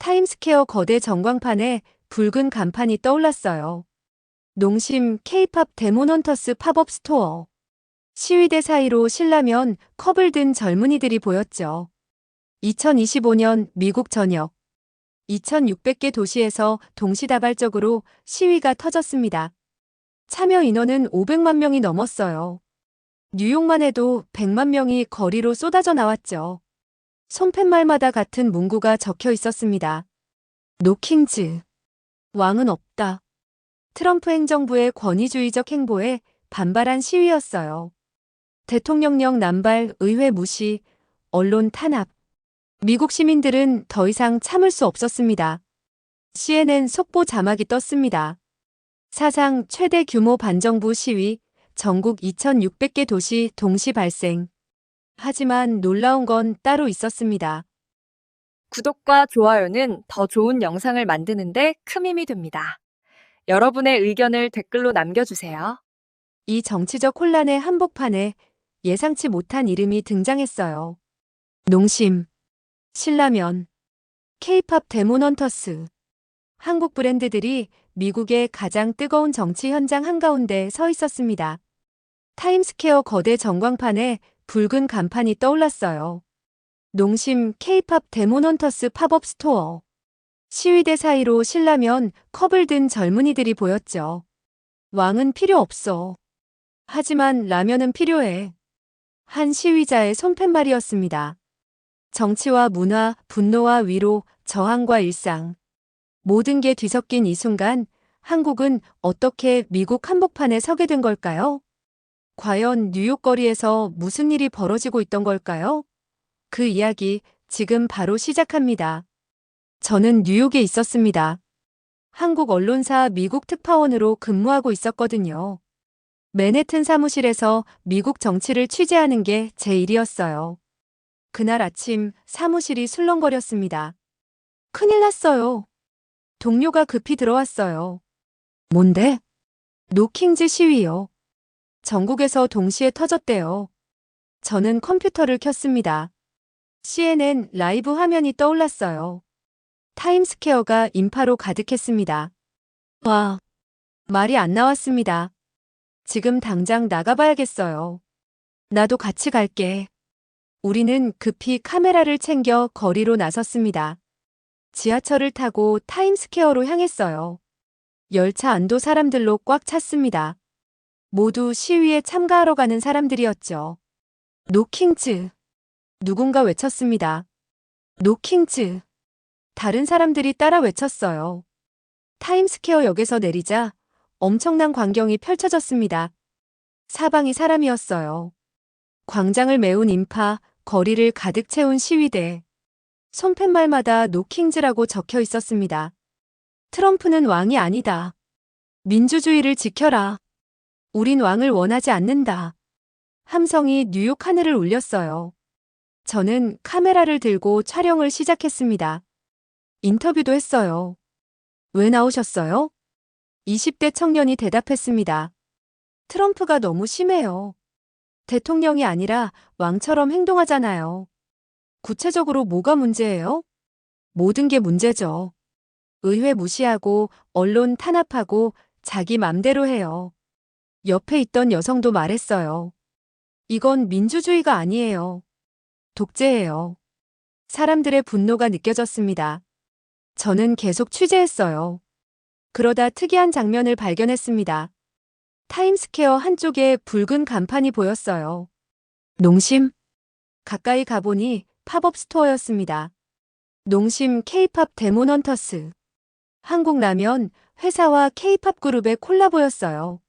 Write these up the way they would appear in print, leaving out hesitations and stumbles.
타임스퀘어 거대 전광판에 붉은 간판이 떠올랐어요. 농심 K-팝 데모넌터스 팝업 스토어. 시위대 사이로 신라면 컵을 든 젊은이들이 보였죠. 2025년 미국 전역 2600개 도시에서 동시다발적으로 시위가 터졌습니다. 참여 인원은 500만 명이 넘었어요. 뉴욕만 해도 100만 명이 거리로 쏟아져 나왔죠. 손팻말마다 같은 문구가 적혀 있었습니다. 노 킹즈. 왕은 없다. 트럼프 행정부의 권위주의적 행보에 반발한 시위였어요. 대통령령 남발, 의회 무시, 언론 탄압. 미국 시민들은 더 이상 참을 수 없었습니다. CNN 속보 자막이 떴습니다. 사상 최대 규모 반정부 시위, 전국 2600개 도시 동시 발생. 하지만 놀라운 건 따로 있었습니다. 구독과 좋아요는 더 좋은 영상을 만드는데 큰 힘이 됩니다. 여러분의 의견을 댓글로 남겨주세요. 이 정치적 혼란의 한복판에 예상치 못한 이름이 등장했어요. 농심, 신라면, K-팝 데모넌터스. 한국 브랜드들이 미국의 가장 뜨거운 정치 현장 한가운데 서 있었습니다. 타임스퀘어 거대 전광판에 붉은 간판이 떠올랐어요. 농심 K-팝 데모넌터스 팝업 스토어. 시위대 사이로 신라면 컵을 든 젊은이들이 보였죠. 왕은 필요 없어. 하지만 라면은 필요해. 한 시위자의 손팻말이었습니다. 정치와 문화, 분노와 위로, 저항과 일상. 모든 게 뒤섞인 이 순간, 한국은 어떻게 미국 한복판에 서게 된 걸까요? 과연 뉴욕 거리에서 무슨 일이 벌어지고 있던 걸까요? 그 이야기 지금 바로 시작합니다. 저는 뉴욕에 있었습니다. 한국 언론사 미국 특파원으로 근무하고 있었거든요. 맨해튼 사무실에서 미국 정치를 취재하는 게 제 일이었어요. 그날 아침 사무실이 술렁거렸습니다. 큰일 났어요. 동료가 급히 들어왔어요. 뭔데? 노킹즈 시위요. 전국에서 동시에 터졌대요. 저는 컴퓨터를 켰습니다. CNN 라이브 화면이 떠올랐어요. 타임스퀘어가 인파로 가득했습니다. 와, 말이 안 나왔습니다. 지금 당장 나가봐야겠어요. 나도 같이 갈게. 우리는 급히 카메라를 챙겨 거리로 나섰습니다. 지하철을 타고 타임스퀘어로 향했어요. 열차 안도 사람들로 꽉 찼습니다. 모두 시위에 참가하러 가는 사람들이었죠. 노킹즈. 누군가 외쳤습니다. 노킹즈. 다른 사람들이 따라 외쳤어요. 타임스퀘어 역에서 내리자 엄청난 광경이 펼쳐졌습니다. 사방이 사람이었어요. 광장을 메운 인파, 거리를 가득 채운 시위대. 손팻말마다 노킹즈라고 적혀 있었습니다. 트럼프는 왕이 아니다. 민주주의를 지켜라. 우린 왕을 원하지 않는다. 함성이 뉴욕 하늘을 울렸어요. 저는 카메라를 들고 촬영을 시작했습니다. 인터뷰도 했어요. 왜 나오셨어요? 20대 청년이 대답했습니다. 트럼프가 너무 심해요. 대통령이 아니라 왕처럼 행동하잖아요. 구체적으로 뭐가 문제예요? 모든 게 문제죠. 의회 무시하고 언론 탄압하고 자기 맘대로 해요. 옆에 있던 여성도 말했어요. 이건 민주주의가 아니에요. 독재예요. 사람들의 분노가 느껴졌습니다. 저는 계속 취재했어요. 그러다 특이한 장면을 발견했습니다. 타임스퀘어 한쪽에 붉은 간판이 보였어요. 농심? 가까이 가보니 팝업 스토어였습니다. 농심 K-팝 데모넌터스. 한국 라면 회사와 K-팝 그룹의 콜라보였어요.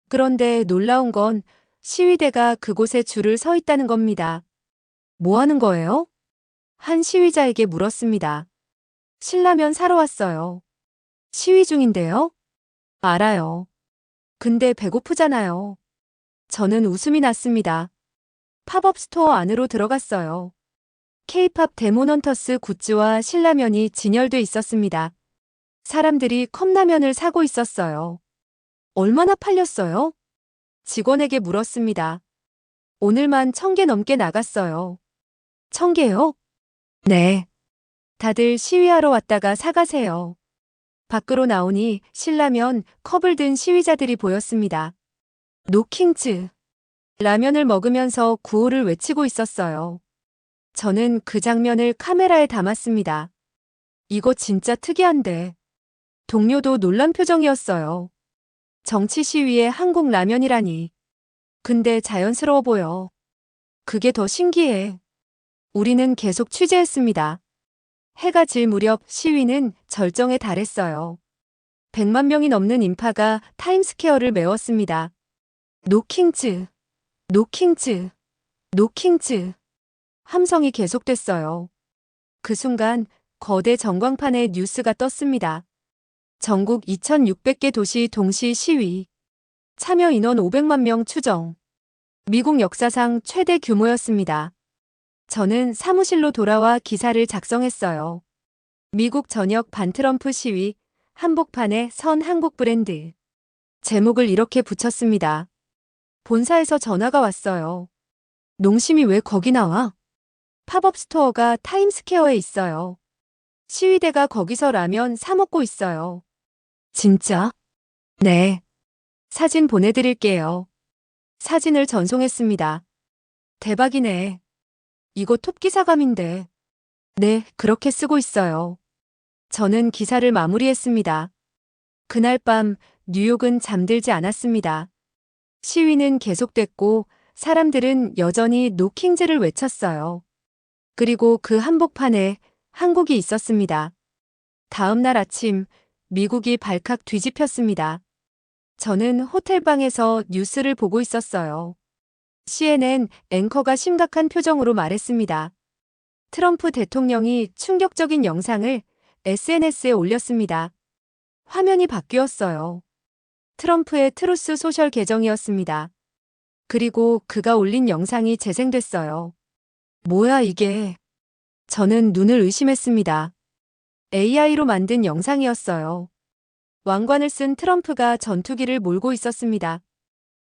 그런데 놀라운 건 시위대가 그곳에 줄을 서 있다는 겁니다. 뭐 하는 거예요? 한 시위자에게 물었습니다. 신라면 사러 왔어요. 시위 중인데요? 알아요. 근데 배고프잖아요. 저는 웃음이 났습니다. 팝업 스토어 안으로 들어갔어요. K-팝 데모넌터스 굿즈와 신라면이 진열돼 있었습니다. 사람들이 컵라면을 사고 있었어요. 얼마나 팔렸어요? 직원에게 물었습니다. 오늘만 1000개 넘게 나갔어요. 1000개요? 네. 다들 시위하러 왔다가 사가세요. 밖으로 나오니 신라면 컵을 든 시위자들이 보였습니다. 노킹즈. 라면을 먹으면서 구호를 외치고 있었어요. 저는 그 장면을 카메라에 담았습니다. 이거 진짜 특이한데. 동료도 놀란 표정이었어요. 정치 시위에 한국 라면이라니. 근데 자연스러워 보여. 그게 더 신기해. 우리는 계속 취재했습니다. 해가 질 무렵 시위는 절정에 달했어요. 100만 명이 넘는 인파가 타임스퀘어를 메웠습니다. 노킹즈, 노킹즈, 노킹즈. 함성이 계속됐어요. 그 순간 거대 전광판에 뉴스가 떴습니다. 전국 2,600개 도시 동시 시위. 참여 인원 500만 명 추정. 미국 역사상 최대 규모였습니다. 저는 사무실로 돌아와 기사를 작성했어요. 미국 전역 반트럼프 시위, 한복판에 선 한국 브랜드. 제목을 이렇게 붙였습니다. 본사에서 전화가 왔어요. 농심이 왜 거기 나와? 팝업 스토어가 타임스퀘어에 있어요. 시위대가 거기서 라면 사 먹고 있어요. 진짜? 네. 사진 보내드릴게요. 사진을 전송했습니다. 대박이네. 이거 톱기사감인데. 네, 그렇게 쓰고 있어요. 저는 기사를 마무리했습니다. 그날 밤 뉴욕은 잠들지 않았습니다. 시위는 계속됐고 사람들은 여전히 노킹즈를 외쳤어요. 그리고 그 한복판에 한국이 있었습니다. 다음 날 아침 미국이 발칵 뒤집혔습니다. 저는 호텔방에서 뉴스를 보고 있었어요. CNN 앵커가 심각한 표정으로 말했습니다. 트럼프 대통령이 충격적인 영상을 SNS에 올렸습니다. 화면이 바뀌었어요. 트럼프의 트루스 소셜 계정이었습니다. 그리고 그가 올린 영상이 재생됐어요. 뭐야 이게? 저는 눈을 의심했습니다. AI로 만든 영상이었어요. 왕관을 쓴 트럼프가 전투기를 몰고 있었습니다.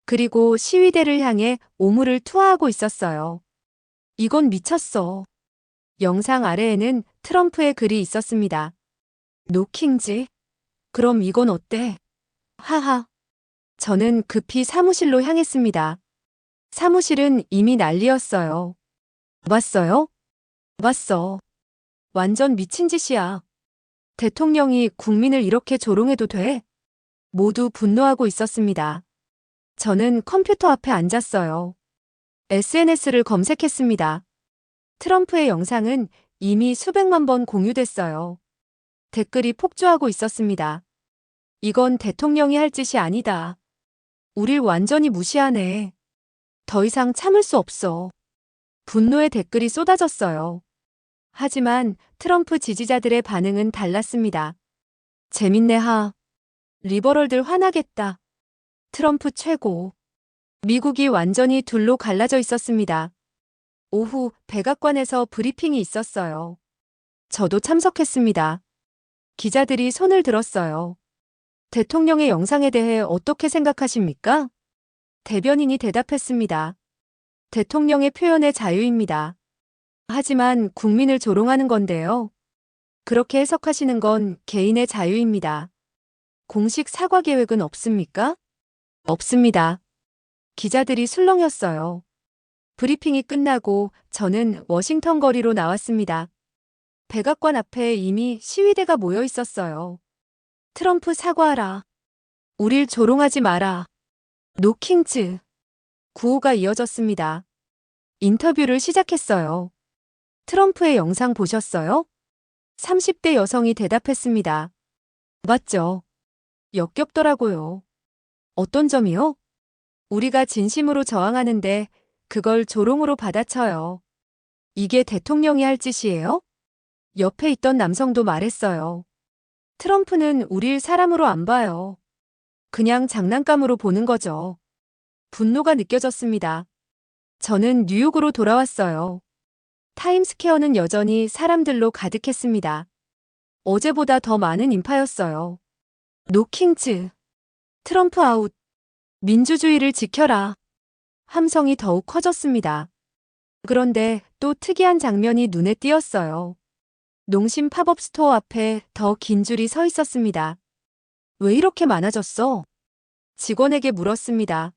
그리고 시위대를 향해 오물을 투하하고 있었어요. 이건 미쳤어. 영상 아래에는 트럼프의 글이 있었습니다. 노킹즈? 그럼 이건 어때? 하하. 저는 급히 사무실로 향했습니다. 사무실은 이미 난리였어요. 봤어요? 봤어. 완전 미친 짓이야. 대통령이 국민을 이렇게 조롱해도 돼? 모두 분노하고 있었습니다. 저는 컴퓨터 앞에 앉았어요. SNS를 검색했습니다. 트럼프의 영상은 이미 수백만 번 공유됐어요. 댓글이 폭주하고 있었습니다. 이건 대통령이 할 짓이 아니다. 우릴 완전히 무시하네. 더 이상 참을 수 없어. 분노의 댓글이 쏟아졌어요. 하지만 트럼프 지지자들의 반응은 달랐습니다. 재밌네 하. 리버럴들 화나겠다. 트럼프 최고. 미국이 완전히 둘로 갈라져 있었습니다. 오후 백악관에서 브리핑이 있었어요. 저도 참석했습니다. 기자들이 손을 들었어요. 대통령의 영상에 대해 어떻게 생각하십니까? 대변인이 대답했습니다. 대통령의 표현의 자유입니다. 하지만 국민을 조롱하는 건데요. 그렇게 해석하시는 건 개인의 자유입니다. 공식 사과 계획은 없습니까? 없습니다. 기자들이 술렁였어요. 브리핑이 끝나고 저는 워싱턴 거리로 나왔습니다. 백악관 앞에 이미 시위대가 모여 있었어요. 트럼프 사과하라. 우릴 조롱하지 마라. 노킹즈. 구호가 이어졌습니다. 인터뷰를 시작했어요. 트럼프의 영상 보셨어요? 30대 여성이 대답했습니다. 맞죠. 역겹더라고요. 어떤 점이요? 우리가 진심으로 저항하는데 그걸 조롱으로 받아쳐요. 이게 대통령이 할 짓이에요? 옆에 있던 남성도 말했어요. 트럼프는 우릴 사람으로 안 봐요. 그냥 장난감으로 보는 거죠. 분노가 느껴졌습니다. 저는 뉴욕으로 돌아왔어요. 타임스퀘어는 여전히 사람들로 가득했습니다. 어제보다 더 많은 인파였어요. 노킹즈. 트럼프 아웃. 민주주의를 지켜라. 함성이 더욱 커졌습니다. 그런데 또 특이한 장면이 눈에 띄었어요. 농심 팝업 스토어 앞에 더 긴 줄이 서 있었습니다. 왜 이렇게 많아졌어? 직원에게 물었습니다.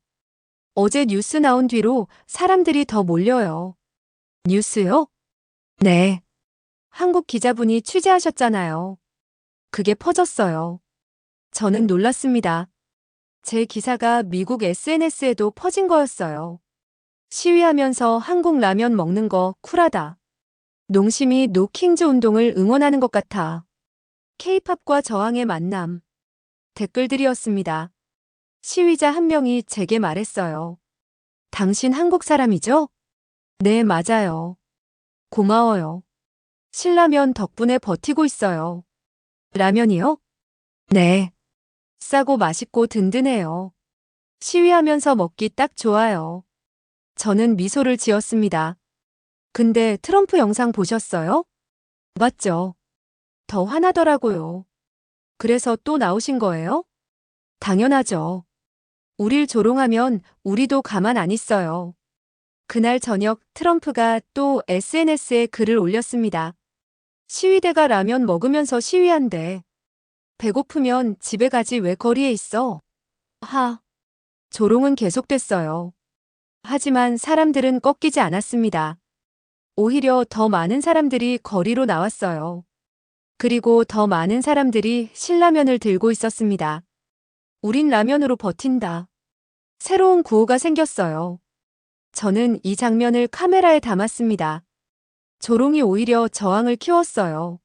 어제 뉴스 나온 뒤로 사람들이 더 몰려요. 뉴스요? 네. 한국 기자분이 취재하셨잖아요. 그게 퍼졌어요. 저는 놀랐습니다. 제 기사가 미국 SNS에도 퍼진 거였어요. 시위하면서 한국 라면 먹는 거 쿨하다. 농심이 노킹즈 운동을 응원하는 것 같아. K-팝과 저항의 만남. 댓글들이었습니다. 시위자 한 명이 제게 말했어요. 당신 한국 사람이죠? 네, 맞아요. 고마워요. 신라면 덕분에 버티고 있어요. 라면이요? 네. 싸고 맛있고 든든해요. 시위하면서 먹기 딱 좋아요. 저는 미소를 지었습니다. 근데 트럼프 영상 보셨어요? 맞죠? 더 화나더라고요. 그래서 또 나오신 거예요? 당연하죠. 우릴 조롱하면 우리도 가만 안 있어요. 그날 저녁 트럼프가 또 SNS에 글을 올렸습니다. 시위대가 라면 먹으면서 시위한대. 배고프면 집에 가지 왜 거리에 있어? 하. 조롱은 계속됐어요. 하지만 사람들은 꺾이지 않았습니다. 오히려 더 많은 사람들이 거리로 나왔어요. 그리고 더 많은 사람들이 신라면을 들고 있었습니다. 우린 라면으로 버틴다. 새로운 구호가 생겼어요. 저는 이 장면을 카메라에 담았습니다. 조롱이 오히려 저항을 키웠어요.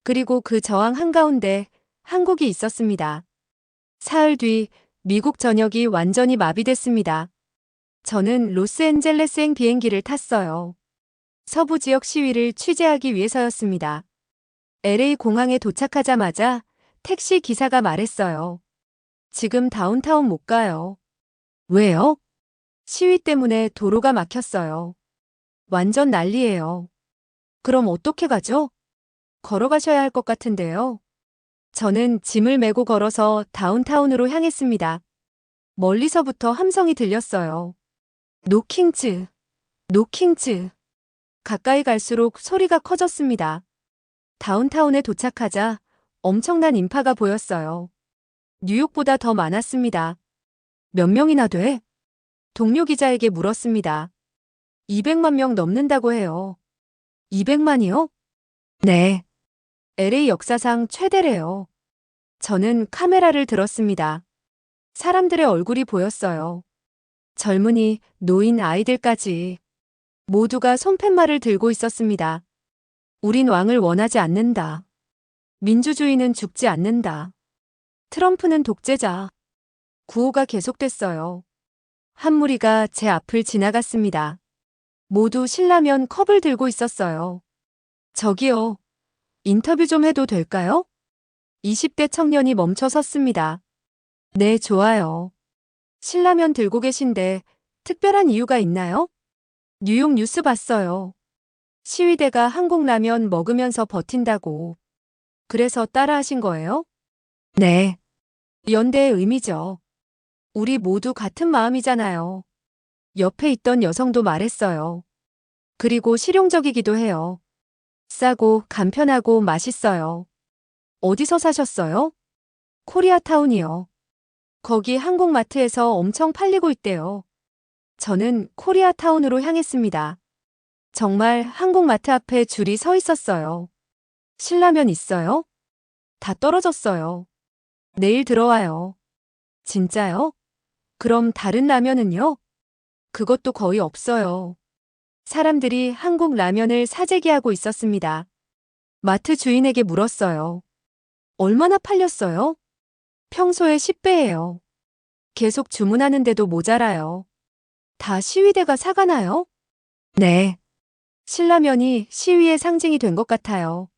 그리고 그 저항 한가운데 한국이 있었습니다. 사흘 뒤 미국 전역이 완전히 마비됐습니다. 저는 로스앤젤레스행 비행기를 탔어요. 서부 지역 시위를 취재하기 위해서였습니다. LA 공항에 도착하자마자 택시 기사가 말했어요. 지금 다운타운 못 가요. 왜요? 시위 때문에 도로가 막혔어요. 완전 난리예요. 그럼 어떻게 가죠? 걸어가셔야 할 것 같은데요. 저는 짐을 메고 걸어서 다운타운으로 향했습니다. 멀리서부터 함성이 들렸어요. 노킹즈, 노킹즈. 가까이 갈수록 소리가 커졌습니다. 다운타운에 도착하자 엄청난 인파가 보였어요. 뉴욕보다 더 많았습니다. 몇 명이나 돼? 동료 기자에게 물었습니다. 200만 명 넘는다고 해요. 200만이요? 네. LA 역사상 최대래요. 저는 카메라를 들었습니다. 사람들의 얼굴이 보였어요. 젊은이, 노인, 아이들까지. 모두가 손팻말을 들고 있었습니다. 우린 왕을 원하지 않는다. 민주주의는 죽지 않는다. 트럼프는 독재자. 구호가 계속됐어요. 한 무리가 제 앞을 지나갔습니다. 모두 신라면 컵을 들고 있었어요. 저기요. 인터뷰 좀 해도 될까요? 20대 청년이 멈춰 섰습니다. 네, 좋아요. 신라면 들고 계신데 특별한 이유가 있나요? 뉴욕 뉴스 봤어요. 시위대가 한국 라면 먹으면서 버틴다고. 그래서 따라하신 거예요? 네. 연대의 의미죠. 우리 모두 같은 마음이잖아요. 옆에 있던 여성도 말했어요. 그리고 실용적이기도 해요. 싸고 간편하고 맛있어요. 어디서 사셨어요? 코리아타운이요. 거기 한국마트에서 엄청 팔리고 있대요. 저는 코리아타운으로 향했습니다. 정말 한국마트 앞에 줄이 서 있었어요. 신라면 있어요? 다 떨어졌어요. 내일 들어와요. 진짜요? 그럼 다른 라면은요? 그것도 거의 없어요. 사람들이 한국 라면을 사재기하고 있었습니다. 마트 주인에게 물었어요. 얼마나 팔렸어요? 평소의 10배예요. 계속 주문하는데도 모자라요. 다 시위대가 사가나요? 네. 신라면이 시위의 상징이 된 것 같아요.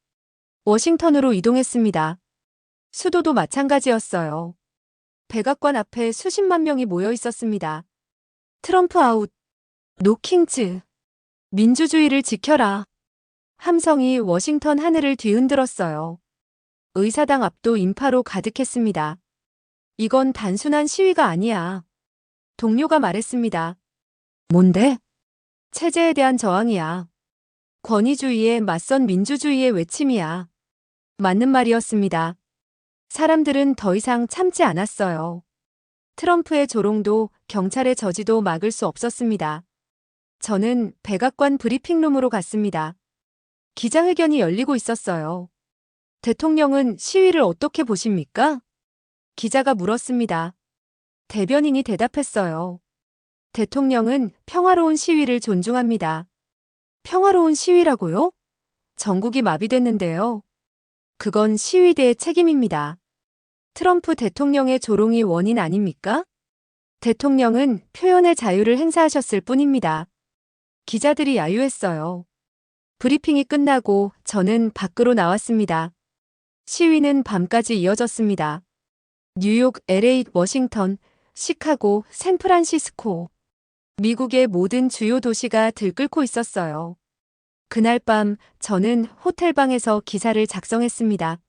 워싱턴으로 이동했습니다. 수도도 마찬가지였어요. 백악관 앞에 수십만 명이 모여 있었습니다. 트럼프 아웃, 노킹즈, 민주주의를 지켜라. 함성이 워싱턴 하늘을 뒤흔들었어요. 의사당 앞도 인파로 가득했습니다. 이건 단순한 시위가 아니야. 동료가 말했습니다. 뭔데? 체제에 대한 저항이야. 권위주의에 맞선 민주주의의 외침이야. 맞는 말이었습니다. 사람들은 더 이상 참지 않았어요. 트럼프의 조롱도 경찰의 저지도 막을 수 없었습니다. 저는 백악관 브리핑룸으로 갔습니다. 기자회견이 열리고 있었어요. 대통령은 시위를 어떻게 보십니까? 기자가 물었습니다. 대변인이 대답했어요. 대통령은 평화로운 시위를 존중합니다. 평화로운 시위라고요? 전국이 마비됐는데요. 그건 시위대의 책임입니다. 트럼프 대통령의 조롱이 원인 아닙니까? 대통령은 표현의 자유를 행사하셨을 뿐입니다. 기자들이 야유했어요. 브리핑이 끝나고 저는 밖으로 나왔습니다. 시위는 밤까지 이어졌습니다. 뉴욕, LA, 워싱턴, 시카고, 샌프란시스코. 미국의 모든 주요 도시가 들끓고 있었어요. 그날 밤 저는 호텔방에서 기사를 작성했습니다.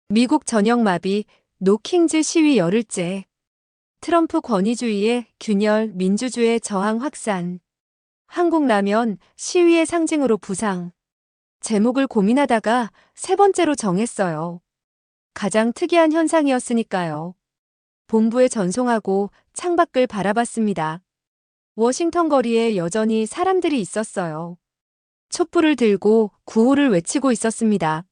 미국 전역 마비, 노킹즈 시위 열흘째. 트럼프 권위주의의 균열, 민주주의 저항 확산. 한국 라면 시위의 상징으로 부상. 제목을 고민하다가 세 번째로 정했어요. 가장 특이한 현상이었으니까요. 본부에 전송하고 창밖을 바라봤습니다. 워싱턴 거리에 여전히 사람들이 있었어요. 촛불을 들고 구호를 외치고 있었습니다.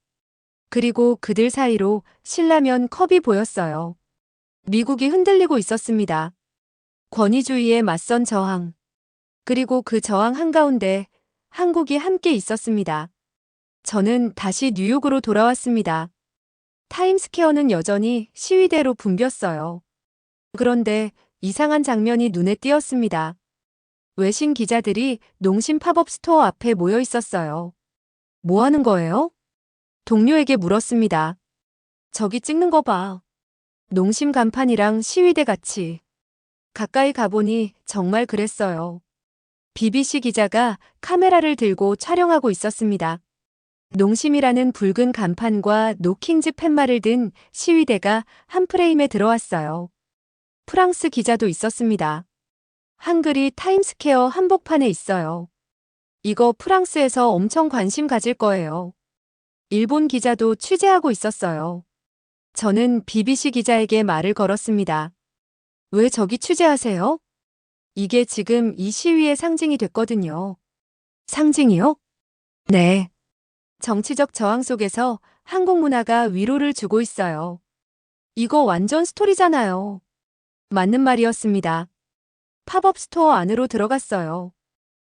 그리고 그들 사이로 신라면 컵이 보였어요. 미국이 흔들리고 있었습니다. 권위주의에 맞선 저항. 그리고 그 저항 한가운데 한국이 함께 있었습니다. 저는 다시 뉴욕으로 돌아왔습니다. 타임스퀘어는 여전히 시위대로 붐볐어요. 그런데 이상한 장면이 눈에 띄었습니다. 외신 기자들이 농심 팝업 스토어 앞에 모여 있었어요. 뭐 하는 거예요? 동료에게 물었습니다. 저기 찍는 거 봐. 농심 간판이랑 시위대 같이. 가까이 가보니 정말 그랬어요. BBC 기자가 카메라를 들고 촬영하고 있었습니다. 농심이라는 붉은 간판과 노킹즈 팻말을 든 시위대가 한 프레임에 들어왔어요. 프랑스 기자도 있었습니다. 한글이 타임스퀘어 한복판에 있어요. 이거 프랑스에서 엄청 관심 가질 거예요. 일본 기자도 취재하고 있었어요. 저는 BBC 기자에게 말을 걸었습니다. 왜 저기 취재하세요? 이게 지금 이 시위의 상징이 됐거든요. 상징이요? 네. 정치적 저항 속에서 한국 문화가 위로를 주고 있어요. 이거 완전 스토리잖아요. 맞는 말이었습니다. 팝업 스토어 안으로 들어갔어요.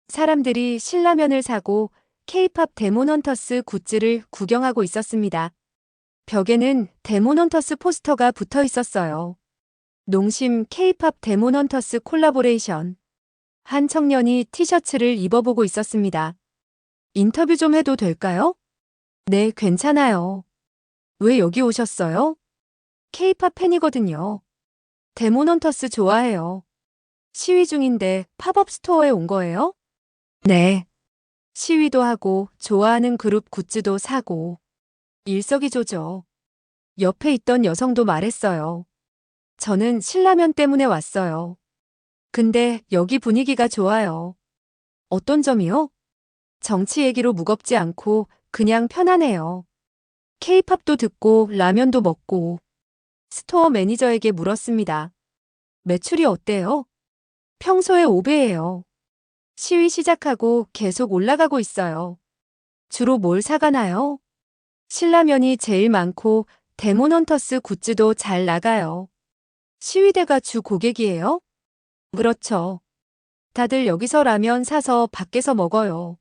사람들이 신라면을 사고 K-팝 데몬헌터스 굿즈를 구경하고 있었습니다. 벽에는 데몬헌터스 포스터가 붙어 있었어요. 농심 K-팝 데몬헌터스 콜라보레이션. 한 청년이 티셔츠를 입어보고 있었습니다. 인터뷰 좀 해도 될까요? 네, 괜찮아요. 왜 여기 오셨어요? K-팝 팬이거든요. 데몬헌터스 좋아해요. 시위 중인데 팝업 스토어에 온 거예요? 네. 시위도 하고 좋아하는 그룹 굿즈도 사고. 일석이조죠. 옆에 있던 여성도 말했어요. 저는 신라면 때문에 왔어요. 근데 여기 분위기가 좋아요. 어떤 점이요? 정치 얘기로 무겁지 않고 그냥 편안해요. K-팝도 듣고 라면도 먹고. 스토어 매니저에게 물었습니다. 매출이 어때요? 평소에 5배예요. 시위 시작하고 계속 올라가고 있어요. 주로 뭘 사가나요? 신라면이 제일 많고 데몬헌터스 굿즈도 잘 나가요. 시위대가 주 고객이에요? 그렇죠. 다들 여기서 라면 사서 밖에서 먹어요.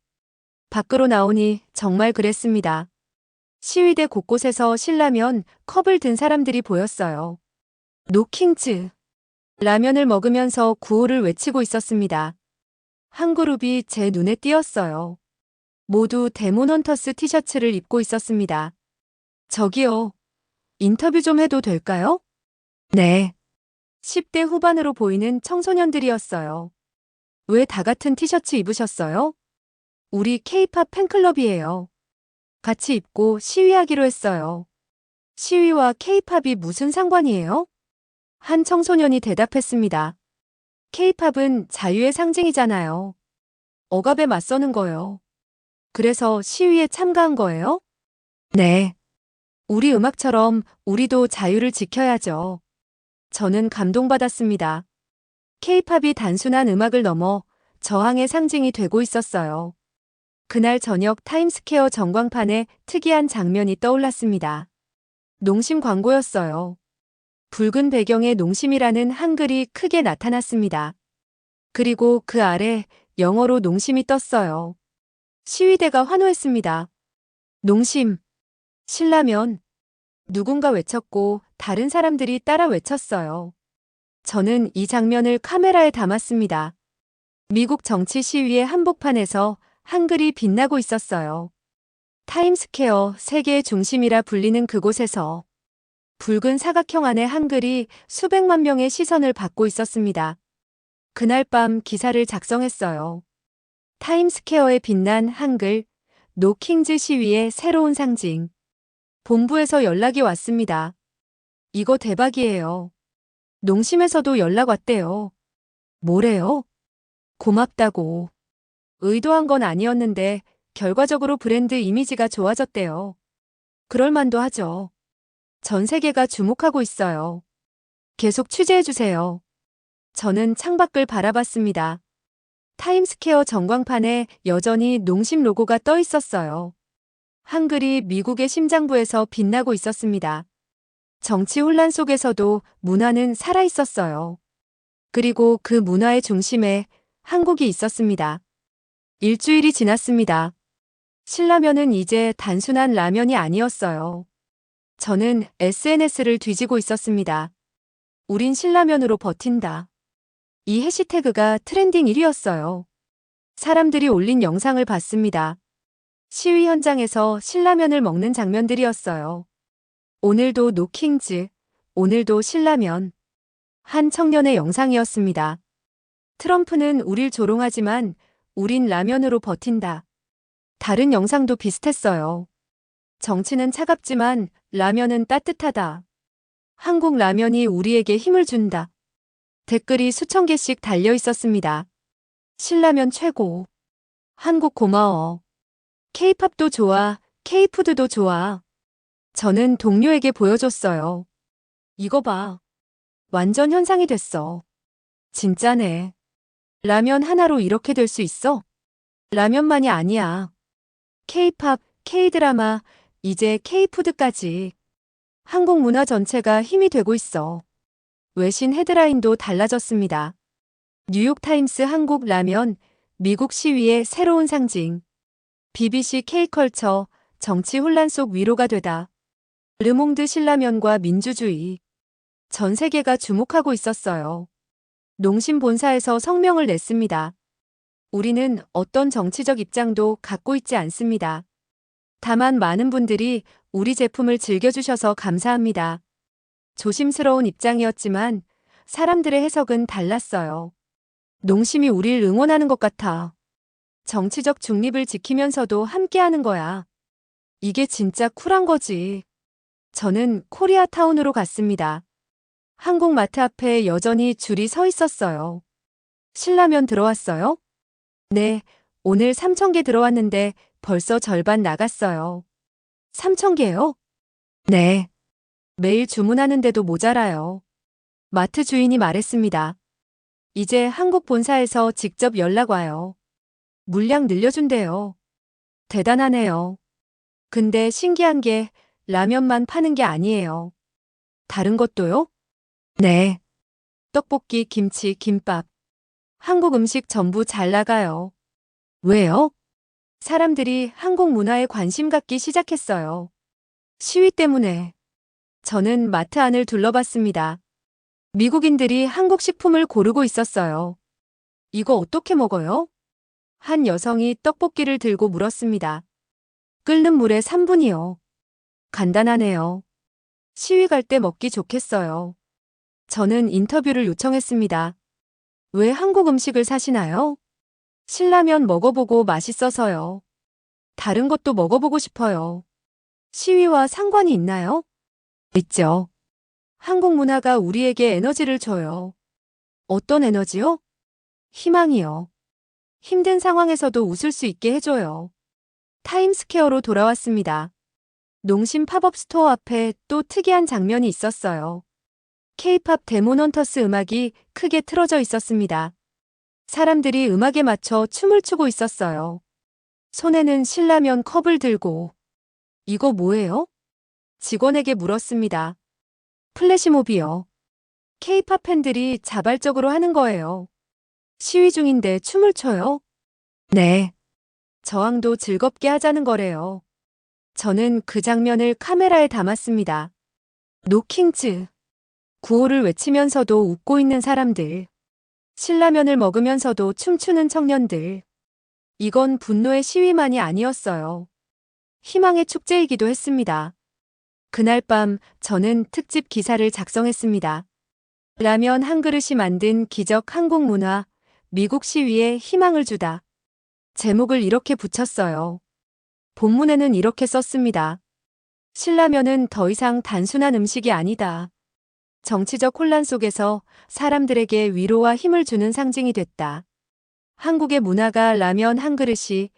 밖으로 나오니 정말 그랬습니다. 시위대 곳곳에서 신라면 컵을 든 사람들이 보였어요. 노킹즈. 라면을 먹으면서 구호를 외치고 있었습니다. 한 그룹이 제 눈에 띄었어요. 모두 데몬헌터스 티셔츠를 입고 있었습니다. 저기요. 인터뷰 좀 해도 될까요? 네. 10대 후반으로 보이는 청소년들이었어요. 왜 다 같은 티셔츠 입으셨어요? 우리 K-팝 팬클럽이에요. 같이 입고 시위하기로 했어요. 시위와 K-팝이 무슨 상관이에요? 한 청소년이 대답했습니다. K-팝은 자유의 상징이잖아요. 억압에 맞서는 거요. 그래서 시위에 참가한 거예요? 네. 우리 음악처럼 우리도 자유를 지켜야죠. 저는 감동받았습니다. K-팝이 단순한 음악을 넘어 저항의 상징이 되고 있었어요. 그날 저녁 타임스퀘어 전광판에 특이한 장면이 떠올랐습니다. 농심 광고였어요. 붉은 배경에 농심이라는 한글이 크게 나타났습니다. 그리고 그 아래 영어로 농심이 떴어요. 시위대가 환호했습니다. 농심, 신라면. 누군가 외쳤고 다른 사람들이 따라 외쳤어요. 저는 이 장면을 카메라에 담았습니다. 미국 정치 시위의 한복판에서 한글이 빛나고 있었어요. 타임스퀘어 세계의 중심이라 불리는 그곳에서 붉은 사각형 안에 한글이 수백만 명의 시선을 받고 있었습니다. 그날 밤 기사를 작성했어요. 타임스퀘어에 빛난 한글, 노킹즈 시위의 새로운 상징. 본부에서 연락이 왔습니다. 이거 대박이에요. 농심에서도 연락 왔대요. 뭐래요? 고맙다고. 의도한 건 아니었는데 결과적으로 브랜드 이미지가 좋아졌대요. 그럴 만도 하죠. 전 세계가 주목하고 있어요. 계속 취재해주세요. 저는 창밖을 바라봤습니다. 타임스퀘어 전광판에 여전히 농심 로고가 떠 있었어요. 한글이 미국의 심장부에서 빛나고 있었습니다. 정치 혼란 속에서도 문화는 살아 있었어요. 그리고 그 문화의 중심에 한국이 있었습니다. 일주일이 지났습니다. 신라면은 이제 단순한 라면이 아니었어요. 저는 SNS를 뒤지고 있었습니다. 우린 신라면으로 버틴다. 이 해시태그가 트렌딩 1위였어요. 사람들이 올린 영상을 봤습니다. 시위 현장에서 신라면을 먹는 장면들이었어요. 오늘도 노킹즈, 오늘도 신라면. 한 청년의 영상이었습니다. 트럼프는 우릴 조롱하지만 우린 라면으로 버틴다. 다른 영상도 비슷했어요. 정치는 차갑지만 라면은 따뜻하다. 한국 라면이 우리에게 힘을 준다. 댓글이 수천 개씩 달려 있었습니다. 신라면 최고. 한국 고마워. K-팝도 좋아, K-푸드도 좋아. 저는 동료에게 보여줬어요. 이거 봐. 완전 현상이 됐어. 진짜네. 라면 하나로 이렇게 될 수 있어? 라면만이 아니야. K-팝, K-드라마, 이제 K-푸드까지. 한국 문화 전체가 힘이 되고 있어. 외신 헤드라인도 달라졌습니다. 뉴욕타임스 한국 라면, 미국 시위의 새로운 상징. BBC K컬처, 정치 혼란 속 위로가 되다. 르몽드 신라면과 민주주의. 전 세계가 주목하고 있었어요. 농심 본사에서 성명을 냈습니다. 우리는 어떤 정치적 입장도 갖고 있지 않습니다. 다만 많은 분들이 우리 제품을 즐겨주셔서 감사합니다. 조심스러운 입장이었지만 사람들의 해석은 달랐어요. 농심이 우릴 응원하는 것 같아. 정치적 중립을 지키면서도 함께하는 거야. 이게 진짜 쿨한 거지. 저는 코리아타운으로 갔습니다. 한국마트 앞에 여전히 줄이 서 있었어요. 신라면 들어왔어요? 네, 오늘 3,000개 들어왔는데 벌써 절반 나갔어요. 3,000개요? 네. 매일 주문하는데도 모자라요. 마트 주인이 말했습니다. 이제 한국 본사에서 직접 연락 와요. 물량 늘려준대요. 대단하네요. 근데 신기한 게 라면만 파는 게 아니에요. 다른 것도요? 네. 떡볶이, 김치, 김밥. 한국 음식 전부 잘 나가요. 왜요? 사람들이 한국 문화에 관심 갖기 시작했어요. 시위 때문에. 저는 마트 안을 둘러봤습니다. 미국인들이 한국 식품을 고르고 있었어요. 이거 어떻게 먹어요? 한 여성이 떡볶이를 들고 물었습니다. 끓는 물에 3분이요. 간단하네요. 시위 갈 때 먹기 좋겠어요. 저는 인터뷰를 요청했습니다. 왜 한국 음식을 사시나요? 신라면 먹어보고 맛있어서요. 다른 것도 먹어보고 싶어요. 시위와 상관이 있나요? 있죠. 한국 문화가 우리에게 에너지를 줘요. 어떤 에너지요? 희망이요. 힘든 상황에서도 웃을 수 있게 해줘요. 타임스퀘어로 돌아왔습니다. 농심 팝업 스토어 앞에 또 특이한 장면이 있었어요. K-팝 데몬헌터스 음악이 크게 틀어져 있었습니다. 사람들이 음악에 맞춰 춤을 추고 있었어요. 손에는 신라면 컵을 들고. 이거 뭐예요? 직원에게 물었습니다. 플래시몹이요. K-팝 팬들이 자발적으로 하는 거예요. 시위 중인데 춤을 춰요? 네. 저항도 즐겁게 하자는 거래요. 저는 그 장면을 카메라에 담았습니다. 노킹즈. 구호를 외치면서도 웃고 있는 사람들. 신라면을 먹으면서도 춤추는 청년들. 이건 분노의 시위만이 아니었어요. 희망의 축제이기도 했습니다. 그날 밤 저는 특집 기사를 작성했습니다. 라면 한 그릇이 만든 기적 한국 문화, 미국 시위에 희망을 주다. 제목을 이렇게 붙였어요. 본문에는 이렇게 썼습니다. 신라면은 더 이상 단순한 음식이 아니다. 정치적 혼란 속에서 사람들에게 위로와 힘을 주는 상징이 됐다. 한국의 문화가 라면 한 그릇이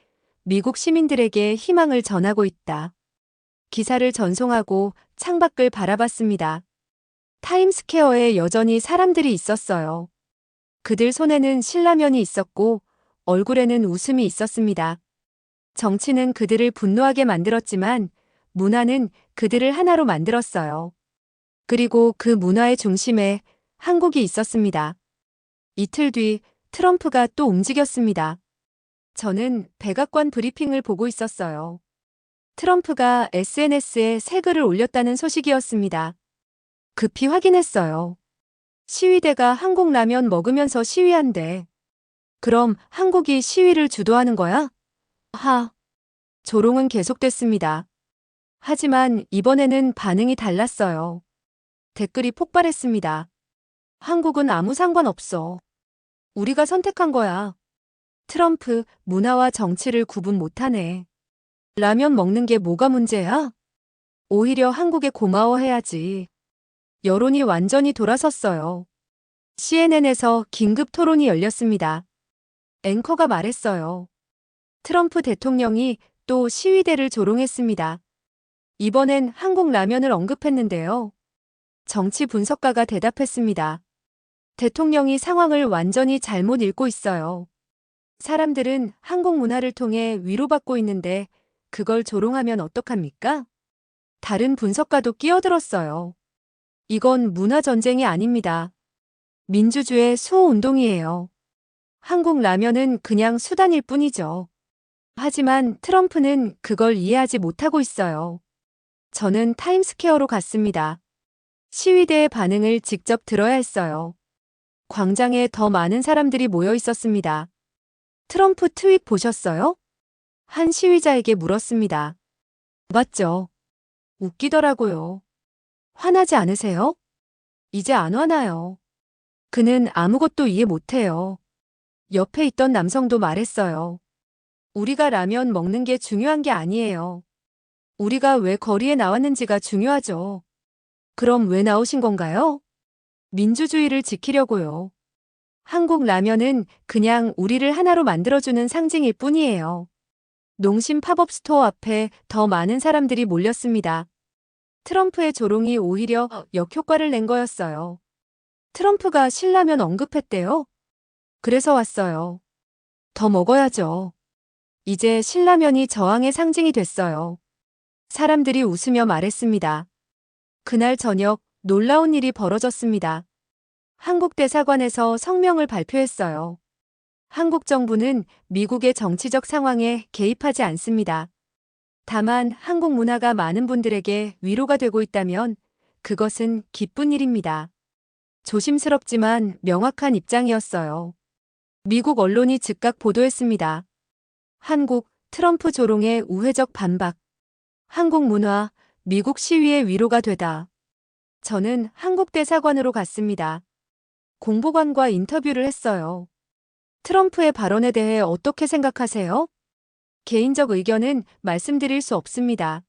미국 시민들에게 희망을 전하고 있다. 기사를 전송하고 창밖을 바라봤습니다. 타임스퀘어에 여전히 사람들이 있었어요. 그들 손에는 신라면이 있었고 얼굴에는 웃음이 있었습니다. 정치는 그들을 분노하게 만들었지만 문화는 그들을 하나로 만들었어요. 그리고 그 문화의 중심에 한국이 있었습니다. 이틀 뒤 트럼프가 또 움직였습니다. 저는 백악관 브리핑을 보고 있었어요. 트럼프가 SNS에 새 글을 올렸다는 소식이었습니다. 급히 확인했어요. 시위대가 한국 라면 먹으면서 시위한대. 그럼 한국이 시위를 주도하는 거야? 조롱은 계속됐습니다. 하지만 이번에는 반응이 달랐어요. 댓글이 폭발했습니다. 한국은 아무 상관없어. 우리가 선택한 거야. 트럼프, 문화와 정치를 구분 못하네. 라면 먹는 게 뭐가 문제야? 오히려 한국에 고마워해야지. 여론이 완전히 돌아섰어요. CNN에서 긴급 토론이 열렸습니다. 앵커가 말했어요. 트럼프 대통령이 또 시위대를 조롱했습니다. 이번엔 한국 라면을 언급했는데요. 정치 분석가가 대답했습니다. 대통령이 상황을 완전히 잘못 읽고 있어요. 사람들은 한국 문화를 통해 위로받고 있는데 그걸 조롱하면 어떡합니까? 다른 분석가도 끼어들었어요. 이건 문화 전쟁이 아닙니다. 민주주의 수호운동이에요. 한국 라면은 그냥 수단일 뿐이죠. 하지만 트럼프는 그걸 이해하지 못하고 있어요. 저는 타임스퀘어로 갔습니다. 시위대의 반응을 직접 들어야 했어요. 광장에 더 많은 사람들이 모여 있었습니다. 트럼프 트윗 보셨어요? 한 시위자에게 물었습니다. 봤죠. 웃기더라고요. 화나지 않으세요? 이제 안 화나요. 그는 아무것도 이해 못해요. 옆에 있던 남성도 말했어요. 우리가 라면 먹는 게 중요한 게 아니에요. 우리가 왜 거리에 나왔는지가 중요하죠. 그럼 왜 나오신 건가요? 민주주의를 지키려고요. 한국 라면은 그냥 우리를 하나로 만들어주는 상징일 뿐이에요. 농심 팝업 스토어 앞에 더 많은 사람들이 몰렸습니다. 트럼프의 조롱이 오히려 역효과를 낸 거였어요. 트럼프가 신라면 언급했대요. 그래서 왔어요. 더 먹어야죠. 이제 신라면이 저항의 상징이 됐어요. 사람들이 웃으며 말했습니다. 그날 저녁 놀라운 일이 벌어졌습니다. 한국 대사관에서 성명을 발표했어요. 한국 정부는 미국의 정치적 상황에 개입하지 않습니다. 다만 한국 문화가 많은 분들에게 위로가 되고 있다면 그것은 기쁜 일입니다. 조심스럽지만 명확한 입장이었어요. 미국 언론이 즉각 보도했습니다. 한국, 트럼프 조롱의 우회적 반박. 한국 문화, 미국 시위의 위로가 되다. 저는 한국 대사관으로 갔습니다. 공보관과 인터뷰를 했어요. 트럼프의 발언에 대해 어떻게 생각하세요? 개인적 의견은 말씀드릴 수 없습니다.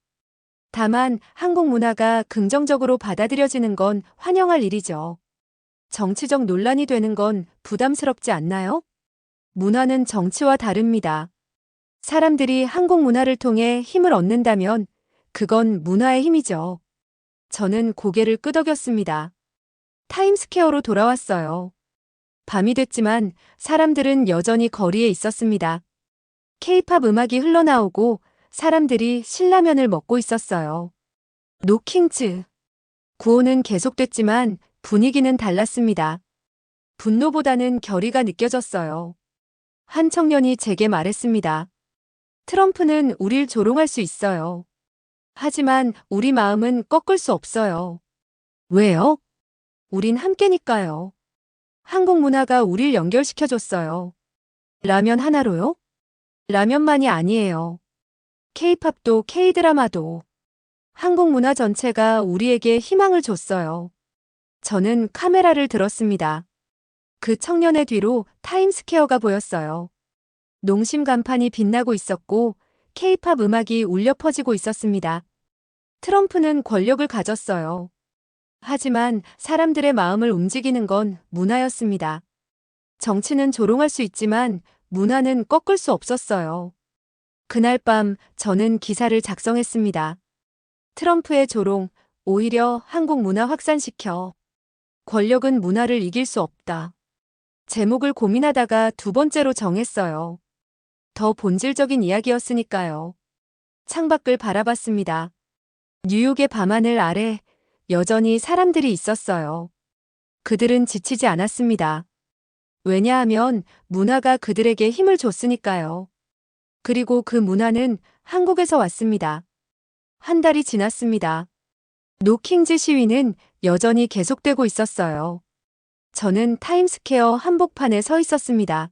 다만 한국 문화가 긍정적으로 받아들여지는 건 환영할 일이죠. 정치적 논란이 되는 건 부담스럽지 않나요? 문화는 정치와 다릅니다. 사람들이 한국 문화를 통해 힘을 얻는다면 그건 문화의 힘이죠. 저는 고개를 끄덕였습니다. 타임스퀘어로 돌아왔어요. 밤이 됐지만 사람들은 여전히 거리에 있었습니다. 케이팝 음악이 흘러나오고 사람들이 신라면을 먹고 있었어요. 노킹즈. 구호는 계속됐지만 분위기는 달랐습니다. 분노보다는 결의가 느껴졌어요. 한 청년이 제게 말했습니다. 트럼프는 우릴 조롱할 수 있어요. 하지만 우리 마음은 꺾을 수 없어요. 왜요? 우린 함께니까요. 한국 문화가 우릴 연결시켜줬어요. 라면 하나로요? 라면만이 아니에요. K-팝도 K-드라마도 한국 문화 전체가 우리에게 희망을 줬어요. 저는 카메라를 들었습니다. 그 청년의 뒤로 타임스퀘어가 보였어요. 농심 간판이 빛나고 있었고 K-팝 음악이 울려 퍼지고 있었습니다. 트럼프는 권력을 가졌어요. 하지만 사람들의 마음을 움직이는 건 문화였습니다. 정치는 조롱할 수 있지만 문화는 꺾을 수 없었어요. 그날 밤 저는 기사를 작성했습니다. 트럼프의 조롱, 오히려 한국 문화 확산시켜. 권력은 문화를 이길 수 없다. 제목을 고민하다가 두 번째로 정했어요. 더 본질적인 이야기였으니까요. 창밖을 바라봤습니다. 뉴욕의 밤하늘 아래 여전히 사람들이 있었어요. 그들은 지치지 않았습니다. 왜냐하면 문화가 그들에게 힘을 줬으니까요. 그리고 그 문화는 한국에서 왔습니다. 한 달이 지났습니다. 노킹즈 시위는 여전히 계속되고 있었어요. 저는 타임스퀘어 한복판에 서 있었습니다.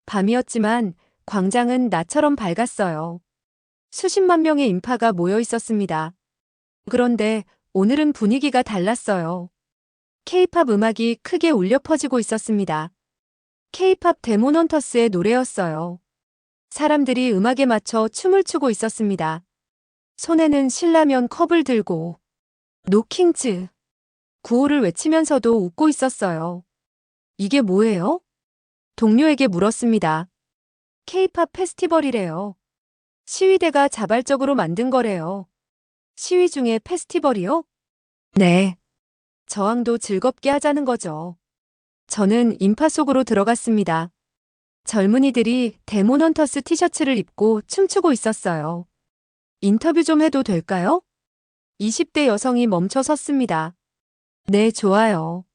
밤이었지만 광장은 나처럼 밝았어요. 수십만 명의 인파가 모여 있었습니다. 그런데 오늘은 분위기가 달랐어요. K-팝 음악이 크게 울려 퍼지고 있었습니다. K-팝 데모넌터스의 노래였어요. 사람들이 음악에 맞춰 춤을 추고 있었습니다. 손에는 신라면 컵을 들고 노킹즈 구호를 외치면서도 웃고 있었어요. 이게 뭐예요? 동료에게 물었습니다. K-팝 페스티벌이래요. 시위대가 자발적으로 만든 거래요. 시위 중에 페스티벌이요? 네. 저항도 즐겁게 하자는 거죠. 저는 인파 속으로 들어갔습니다. 젊은이들이 데모넌터스 티셔츠를 입고 춤추고 있었어요. 인터뷰 좀 해도 될까요? 20대 여성이 멈춰 섰습니다. 네, 좋아요.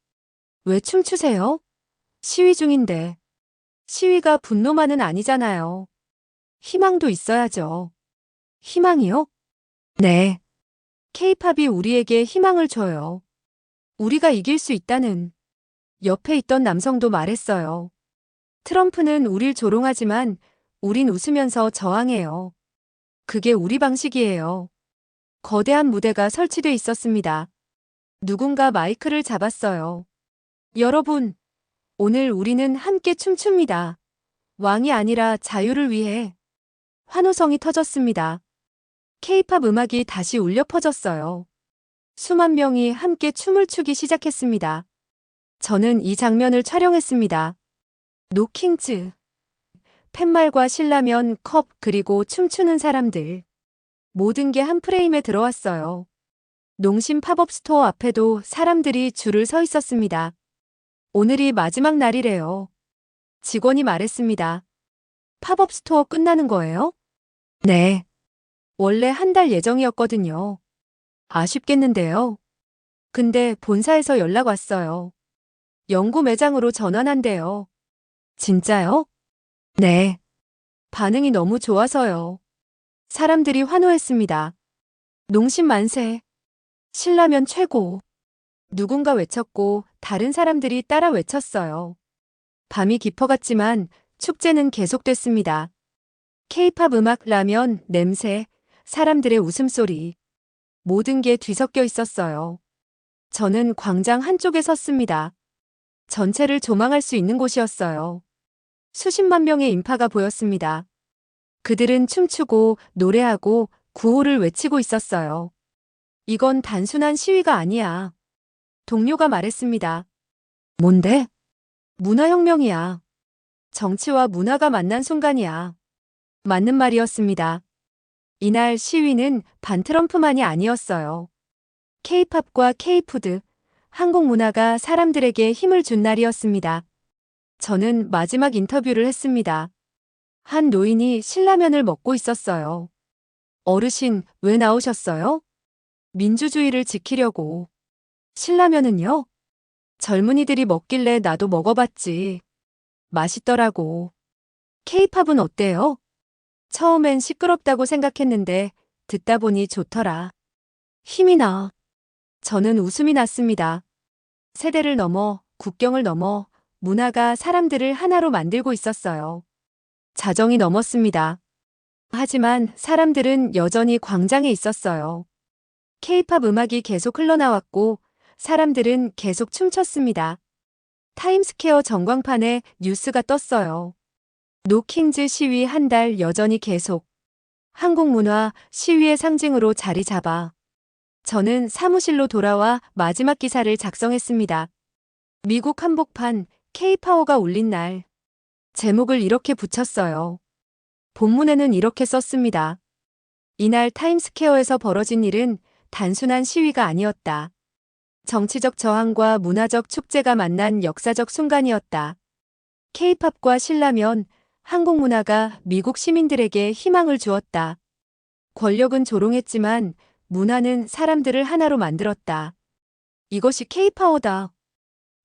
왜 춤추세요? 시위 중인데. 시위가 분노만은 아니잖아요. 희망도 있어야죠. 희망이요? 네. K-팝이 우리에게 희망을 줘요. 우리가 이길 수 있다는. 옆에 있던 남성도 말했어요. 트럼프는 우릴 조롱하지만 우린 웃으면서 저항해요. 그게 우리 방식이에요. 거대한 무대가 설치돼 있었습니다. 누군가 마이크를 잡았어요. 여러분, 오늘 우리는 함께 춤춥니다. 왕이 아니라 자유를 위해. 환호성이 터졌습니다. K-팝 음악이 다시 울려 퍼졌어요. 수만 명이 함께 춤을 추기 시작했습니다. 저는 이 장면을 촬영했습니다. 노킹즈. 팻말과 신라면, 컵, 그리고 춤추는 사람들. 모든 게 한 프레임에 들어왔어요. 농심 팝업 스토어 앞에도 사람들이 줄을 서 있었습니다. 오늘이 마지막 날이래요. 직원이 말했습니다. 팝업 스토어 끝나는 거예요? 네. 원래 한 달 예정이었거든요. 아쉽겠는데요. 근데 본사에서 연락 왔어요. 영구 매장으로 전환한대요. 진짜요? 네. 반응이 너무 좋아서요. 사람들이 환호했습니다. 농심 만세. 신라면 최고. 누군가 외쳤고 다른 사람들이 따라 외쳤어요. 밤이 깊어갔지만 축제는 계속됐습니다. K-팝 음악, 라면, 냄새, 사람들의 웃음소리. 모든 게 뒤섞여 있었어요. 저는 광장 한쪽에 섰습니다. 전체를 조망할 수 있는 곳이었어요. 수십만 명의 인파가 보였습니다. 그들은 춤추고 노래하고 구호를 외치고 있었어요. 이건 단순한 시위가 아니야. 동료가 말했습니다. 뭔데? 문화혁명이야. 정치와 문화가 만난 순간이야. 맞는 말이었습니다. 이날 시위는 반트럼프만이 아니었어요. K-팝과 K-푸드, 한국 문화가 사람들에게 힘을 준 날이었습니다. 저는 마지막 인터뷰를 했습니다. 한 노인이 신라면을 먹고 있었어요. 어르신, 왜 나오셨어요? 민주주의를 지키려고. 신라면은요? 젊은이들이 먹길래 나도 먹어봤지. 맛있더라고. K-팝은 어때요? 처음엔 시끄럽다고 생각했는데 듣다 보니 좋더라. 힘이 나. 저는 웃음이 났습니다. 세대를 넘어, 국경을 넘어 문화가 사람들을 하나로 만들고 있었어요. 자정이 넘었습니다. 하지만 사람들은 여전히 광장에 있었어요. K-팝 음악이 계속 흘러나왔고 사람들은 계속 춤췄습니다. 타임스퀘어 전광판에 뉴스가 떴어요. 노킹즈 시위 한 달 여전히 계속. 한국 문화 시위의 상징으로 자리 잡아. 저는 사무실로 돌아와 마지막 기사를 작성했습니다. 미국 한복판 K-파워가 울린 날. 제목을 이렇게 붙였어요. 본문에는 이렇게 썼습니다. 이날 타임스퀘어에서 벌어진 일은 단순한 시위가 아니었다. 정치적 저항과 문화적 축제가 만난 역사적 순간이었다. K-팝과 신라면, 한국 문화가 미국 시민들에게 희망을 주었다. 권력은 조롱했지만 문화는 사람들을 하나로 만들었다. 이것이 K-파워다.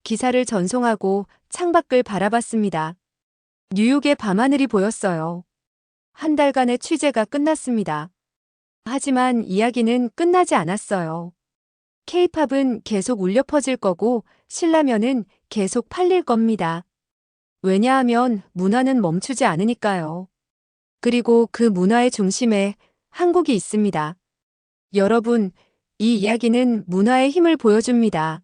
기사를 전송하고 창밖을 바라봤습니다. 뉴욕의 밤하늘이 보였어요. 한 달간의 취재가 끝났습니다. 하지만 이야기는 끝나지 않았어요. K-팝은 계속 울려 퍼질 거고 신라면은 계속 팔릴 겁니다. 왜냐하면 문화는 멈추지 않으니까요. 그리고 그 문화의 중심에 한국이 있습니다. 여러분, 이 이야기는 문화의 힘을 보여줍니다.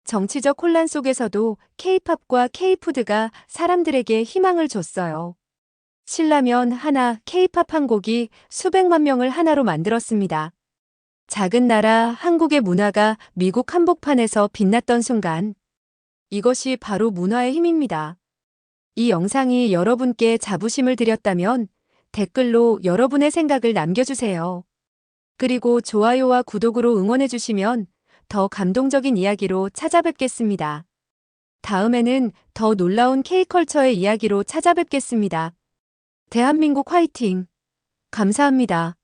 정치적 혼란 속에서도 K-팝과 K-푸드가 사람들에게 희망을 줬어요. 신라면 하나, K-팝 한 곡이 수백만 명을 하나로 만들었습니다. 작은 나라 한국의 문화가 미국 한복판에서 빛났던 순간. 이것이 바로 문화의 힘입니다. 이 영상이 여러분께 자부심을 드렸다면 댓글로 여러분의 생각을 남겨주세요. 그리고 좋아요와 구독으로 응원해주시면 더 감동적인 이야기로 찾아뵙겠습니다. 다음에는 더 놀라운 K컬처의 이야기로 찾아뵙겠습니다. 대한민국 화이팅! 감사합니다.